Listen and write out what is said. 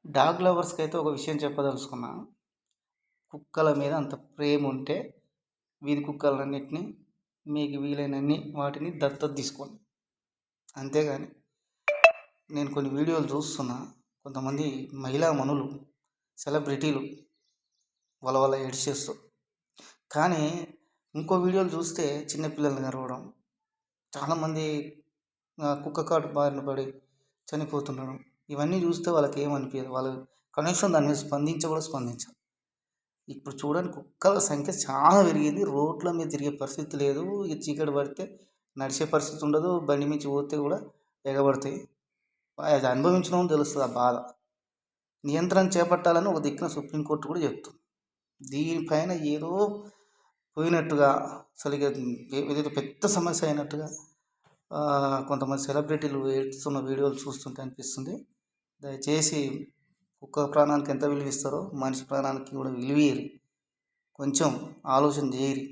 Dog లవర్స్‌కి అయితే ఒక విషయం చెప్పదలుచుకున్నా. కుక్కల మీద అంత ప్రేమ ఉంటే వీధి కుక్కలన్నిటిని మీకు వీలైనన్ని వాటిని దత్తత తీసుకోండి. అంతేగాని నేను కొన్ని వీడియోలు చూస్తున్నా. కొంతమంది మహిళా మనులు, సెలబ్రిటీలు వలవల ఏడ్చేస్తూ. కానీ ఇంకో వీడియోలు చూస్తే చిన్న పిల్లల్ని కరవడం, చాలామంది కుక్క కాటు బారిన పడి చనిపోతుండడం. ఇవన్నీ చూస్తే వాళ్ళకి ఏమనిపించదు. వాళ్ళు కనీసం దాని మీద స్పందించరు. ఇప్పుడు చూడండి, కుక్కల సంఖ్య చాలా పెరిగింది. రోడ్ల మీద తిరిగే పరిస్థితి లేదు. ఇక చీకటి పడితే నడిచే పరిస్థితి ఉండదు. బండి మించి పోతే కూడా ఎగబడతాయి. అది అనుభవించడం తెలుస్తుంది ఆ బాధ. నియంత్రణ చేపట్టాలని ఒక దిక్కున సుప్రీంకోర్టు కూడా చెప్తుంది. దీనిపైన ఏదో పోయినట్టుగా, అసలు ఇక ఏదైతే పెద్ద సమస్య అయినట్టుగా కొంతమంది సెలబ్రిటీలు ఏడుస్తున్న వీడియోలు చూస్తుంటే అనిపిస్తుంది. దయచేసి కుక్క ప్రాణానికి ఎంత విలువ ఇస్తారో మనిషి ప్రాణానికి కూడా విలువ ఇయ్యరు. కొంచెం ఆలోచన చేయరు.